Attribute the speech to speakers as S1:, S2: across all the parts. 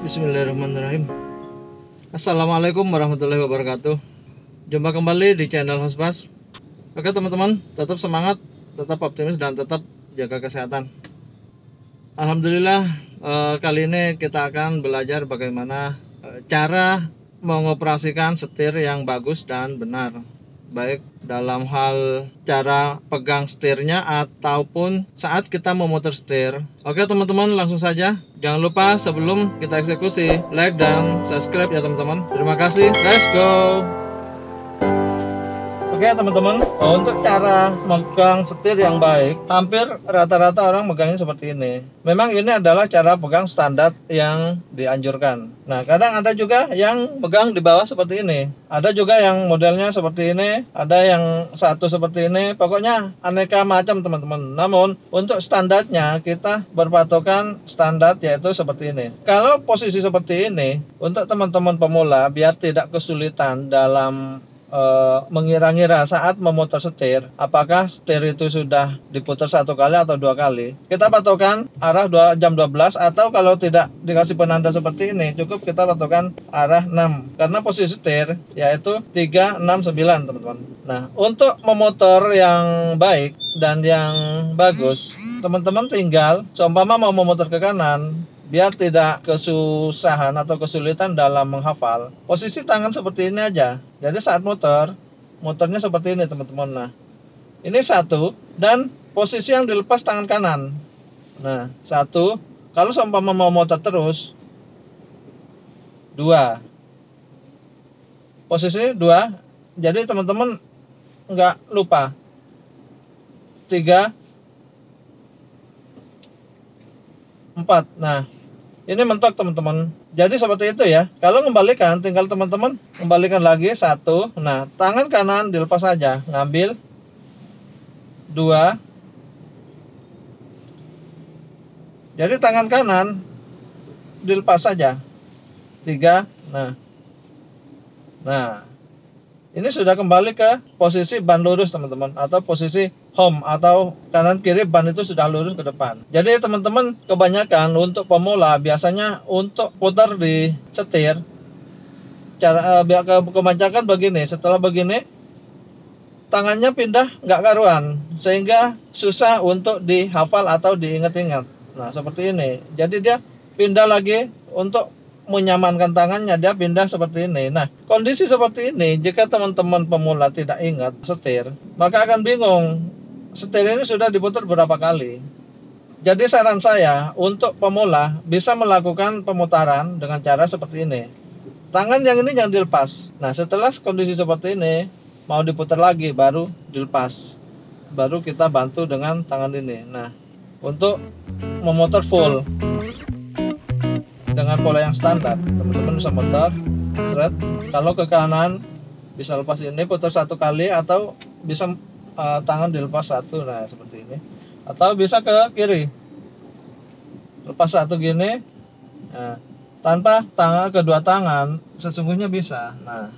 S1: Bismillahirrahmanirrahim. Assalamualaikum warahmatullahi wabarakatuh. Jumpa kembali di channel Hosbas. Oke teman-teman, tetap semangat, tetap optimis, dan tetap jaga kesehatan. Alhamdulillah, kali ini kita akan belajar bagaimana cara mengoperasikan setir yang bagus dan benar, baik dalam hal cara pegang setirnya ataupun saat kita memutar setir. Oke teman-teman, langsung saja. Jangan lupa sebelum kita eksekusi, like dan subscribe ya teman-teman. Terima kasih, let's go. Oke teman-teman, untuk cara megang setir yang baik, hampir rata-rata orang megangnya seperti ini. Memang ini adalah cara pegang standar yang dianjurkan. Nah, kadang ada juga yang pegang di bawah seperti ini. Ada juga yang modelnya seperti ini, ada yang satu seperti ini. Pokoknya aneka macam teman-teman. Namun, untuk standarnya kita berpatokan standar yaitu seperti ini. Kalau posisi seperti ini, untuk teman-teman pemula biar tidak kesulitan dalam mengira-ngira saat memutar setir, apakah setir itu sudah diputar satu kali atau dua kali, kita patokan arah jam 12, atau kalau tidak dikasih penanda seperti ini, cukup kita patokan arah 6, karena posisi setir yaitu 3, 6, 9 teman-teman. Nah, untuk memutar yang baik dan yang bagus, teman-teman tinggal seumpama mau memutar ke kanan, biar tidak kesusahan atau kesulitan dalam menghafal, posisi tangan seperti ini aja. Jadi saat muternya seperti ini teman-teman. Nah, ini satu, dan posisi yang dilepas tangan kanan. Nah, satu, kalau seumpama mau muter terus, dua, posisi dua. Jadi teman-teman nggak lupa. Tiga, 4. Nah, ini mentok teman-teman. Jadi seperti itu ya. Kalau mengembalikan, tinggal teman-teman kembalikan lagi 1. Nah, tangan kanan dilepas saja, ngambil 2. Jadi tangan kanan dilepas saja 3. Nah, ini sudah kembali ke posisi ban lurus teman-teman, atau posisi home, atau kanan kiri ban itu sudah lurus ke depan. Jadi teman-teman, kebanyakan untuk pemula biasanya untuk putar di setir, cara kebanyakan begini. Setelah begini, tangannya pindah nggak karuan, sehingga susah untuk dihafal atau diingat-ingat. Nah, seperti ini. Jadi dia pindah lagi, untuk menyamankan tangannya dia pindah seperti ini. Nah, kondisi seperti ini, jika teman-teman pemula tidak ingat setir, maka akan bingung setir ini sudah diputar berapa kali. Jadi saran saya untuk pemula bisa melakukan pemutaran dengan cara seperti ini. Tangan yang ini jangan dilepas. Nah, setelah kondisi seperti ini, mau diputar lagi baru dilepas, baru kita bantu dengan tangan ini. Nah, untuk memutar full dengan pola yang standar, teman-teman bisa muter seret. Kalau ke kanan bisa lepas ini, putar satu kali, atau bisa tangan dilepas satu. Nah, seperti ini. Atau bisa ke kiri, lepas satu gini. Nah, tanpa kedua tangan sesungguhnya bisa. Nah,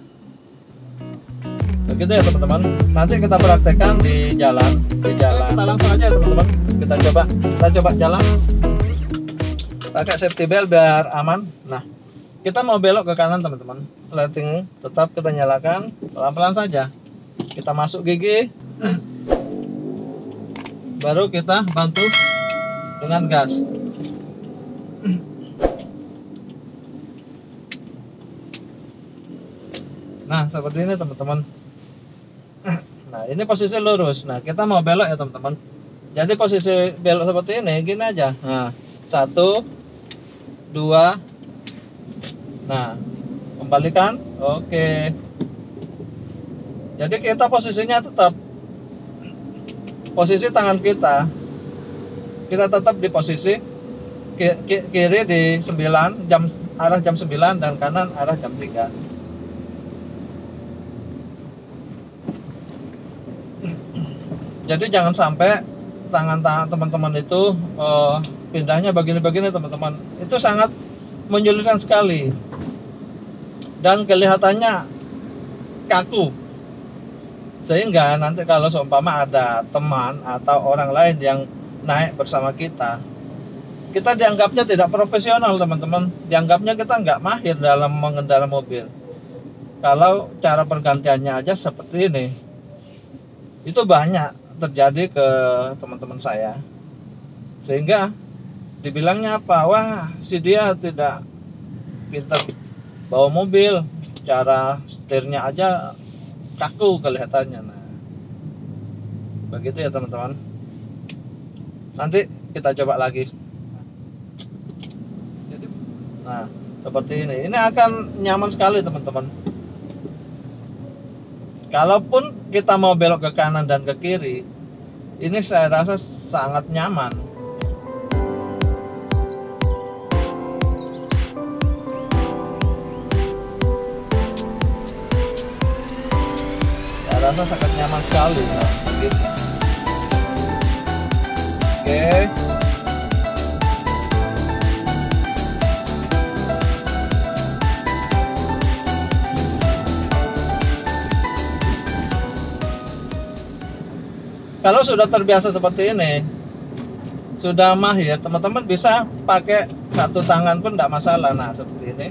S1: begitu ya teman-teman. Nanti kita praktekkan di jalan. Kita langsung aja teman-teman. Kita coba jalan pakai safety belt biar aman. Nah, kita mau belok ke kanan teman-teman. Lighting tetap kita nyalakan, pelan-pelan saja. Kita masuk gigi, baru kita bantu dengan gas. Nah, seperti ini teman-teman. Nah, ini posisi lurus. Nah, kita mau belok ya teman-teman. Jadi posisi belok seperti ini, gini aja. Nah, 1, 2. Nah, kembalikan. Oke. Jadi kita posisinya tetap, posisi tangan kita tetap di posisi kiri di 9, arah jam 9, dan kanan arah jam 3. Jadi jangan sampai tangan teman-teman itu pindahnya begini-begini teman-teman. Itu sangat menyulitkan sekali dan kelihatannya kaku, sehingga nanti kalau seumpama ada teman atau orang lain yang naik bersama kita kita dianggapnya tidak profesional teman-teman, dianggapnya kita nggak mahir dalam mengendarai mobil. Kalau cara pergantiannya aja seperti ini, itu banyak terjadi ke teman-teman saya, sehingga dibilangnya apa, wah si dia tidak pintar bawa mobil, cara setirnya aja kaku kelihatannya. Nah, begitu ya teman-teman. Nanti kita coba lagi. Nah, seperti ini akan nyaman sekali teman-teman. Kalaupun kita mau belok ke kanan dan ke kiri, ini saya rasa sangat nyaman. Saya rasa sangat nyaman sekali. Nah, gitu. Oke. Kalau sudah terbiasa seperti ini, sudah mahir, teman-teman bisa pakai satu tangan pun tidak masalah. Nah, seperti ini.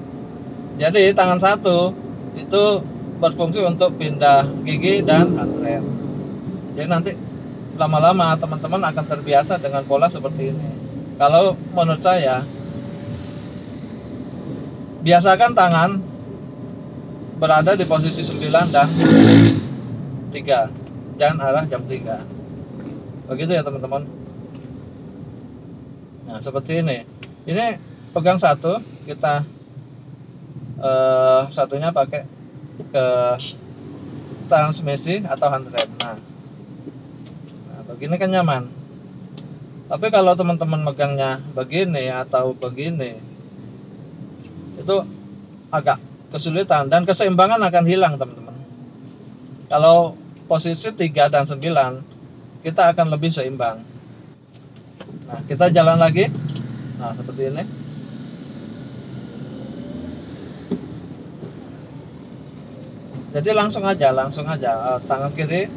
S1: Jadi tangan satu itu berfungsi untuk pindah gigi dan handrem. Jadi nanti lama-lama teman-teman akan terbiasa dengan pola seperti ini. Kalau menurut saya, biasakan tangan berada di posisi 9 dan 3. Jangan arah jam 3. Begitu ya teman-teman. Nah, seperti ini. Ini pegang satu, kita satunya pakai ke transmisi atau handrem. Nah, begini kan nyaman. Tapi kalau teman-teman megangnya begini atau begini, itu agak kesulitan dan keseimbangan akan hilang teman-teman. Kalau posisi 3 dan 9, kita akan lebih seimbang. Nah, kita jalan lagi. Nah, seperti ini. Jadi langsung aja tangan kiri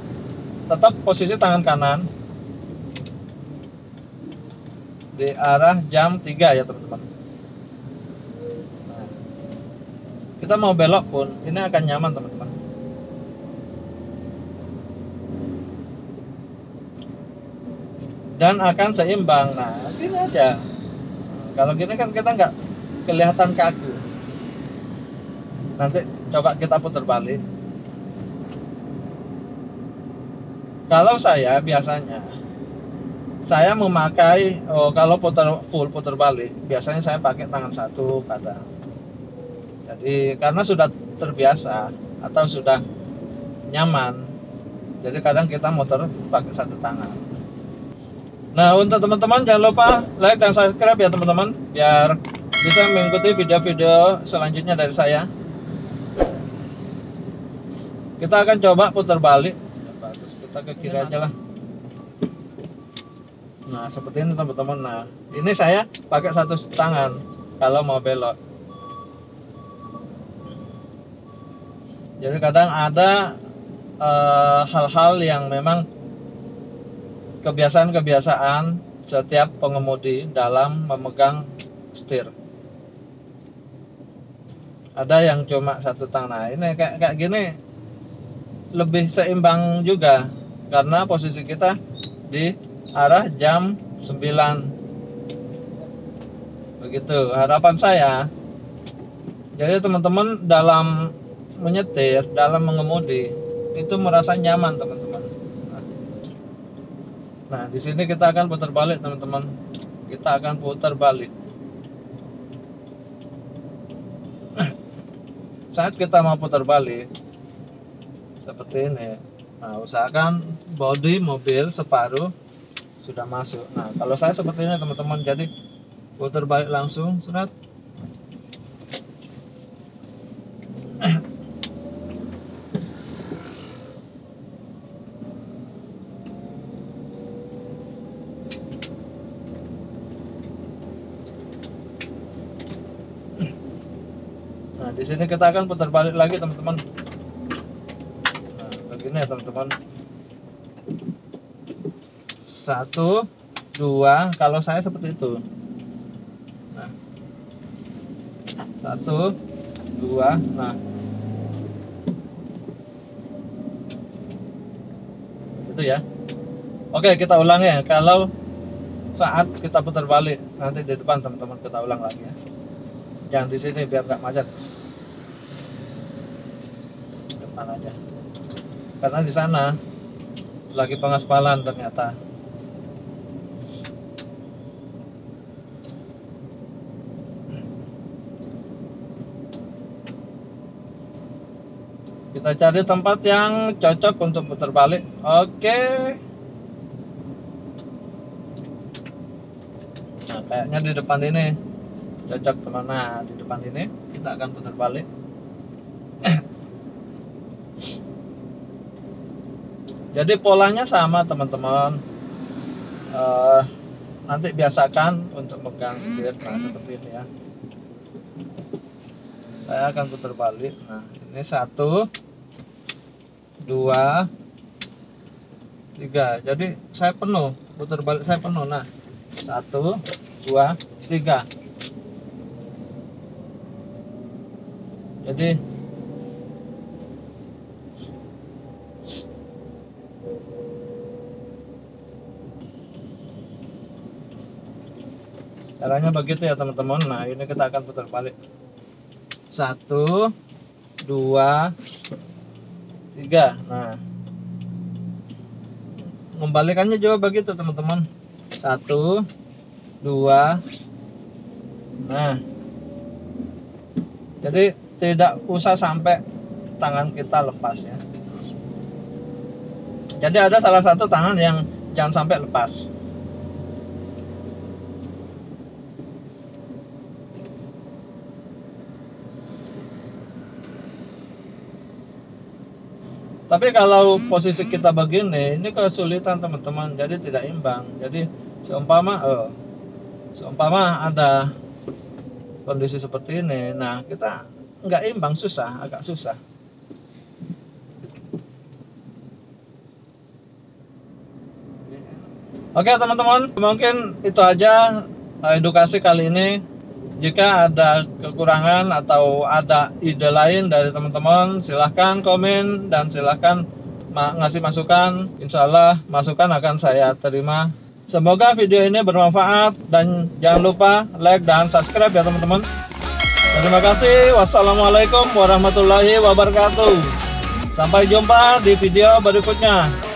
S1: tetap posisi tangan kanan di arah jam 3 ya teman-teman. Nah, kita mau belok pun ini akan nyaman teman-teman. Dan akan seimbang. Nah, gini aja. Kalau gini kan kita nggak kelihatan kaku. Nanti coba kita putar balik. Kalau saya biasanya, saya memakai kalau putar balik, biasanya saya pakai tangan satu kadang. Jadi karena sudah terbiasa atau sudah nyaman, jadi kadang kita motor pakai satu tangan. Nah, untuk teman-teman jangan lupa like dan subscribe ya teman-teman, biar bisa mengikuti video-video selanjutnya dari saya. Kita akan coba putar balik. Bagus, kita ke kiri aja lah. Nah, seperti ini teman-teman. Nah, ini saya pakai satu tangan kalau mau belok. Jadi kadang ada hal-hal yang memang kebiasaan setiap pengemudi dalam memegang setir. Ada yang cuma satu tangan. Nah, ini kayak gini lebih seimbang juga karena posisi kita di arah jam 9. Begitu harapan saya. Jadi teman-teman dalam menyetir, dalam mengemudi itu merasa nyaman teman-teman. Nah, di sini kita akan putar balik teman-teman. Kita akan putar balik. Saat kita mau putar balik seperti ini. Nah, usahakan bodi mobil separuh sudah masuk. Nah, kalau saya seperti ini teman-teman, jadi putar balik langsung, seret. Nah, di sini kita akan putar balik lagi teman-teman. Nah, begini ya teman-teman. 1, 2, kalau saya seperti itu. 1, 2. Nah, itu ya. Oke, kita ulang ya. Kalau saat kita putar balik nanti di depan, teman-teman, kita ulang lagi ya. Jangan di sini biar nggak macet. Depan aja. Karena di sana lagi pengaspalan ternyata. Kita cari tempat yang cocok untuk putar balik. Oke. Nah, kayaknya di depan ini cocok, teman. Nah, di depan ini kita akan putar balik. Jadi polanya sama, teman-teman. Nanti biasakan untuk pegang setir. Nah, seperti ini ya. Saya akan putar balik. Nah, ini 1, 2, 3. Jadi saya penuh, putar balik saya penuh. Nah, 1, 2, 3. Jadi caranya begitu ya, teman-teman. Nah, ini kita akan putar balik. 1, 2, 3. Nah, membalikannya juga begitu, teman-teman. 1, 2. Nah, jadi tidak usah sampai tangan kita lepas ya. Jadi ada salah satu tangan yang jangan sampai lepas. Tapi kalau posisi kita begini, ini kesulitan, teman-teman. Jadi tidak imbang. Jadi seumpama ada kondisi seperti ini, nah kita nggak imbang, susah, agak susah. Oke, teman-teman, mungkin itu aja edukasi kali ini. Jika ada kekurangan atau ada ide lain dari teman-teman, silahkan komen dan silahkan ngasih masukan. Insya Allah masukan akan saya terima. Semoga video ini bermanfaat dan jangan lupa like dan subscribe ya, teman-teman. Terima kasih. Wassalamualaikum warahmatullahi wabarakatuh. Sampai jumpa di video berikutnya.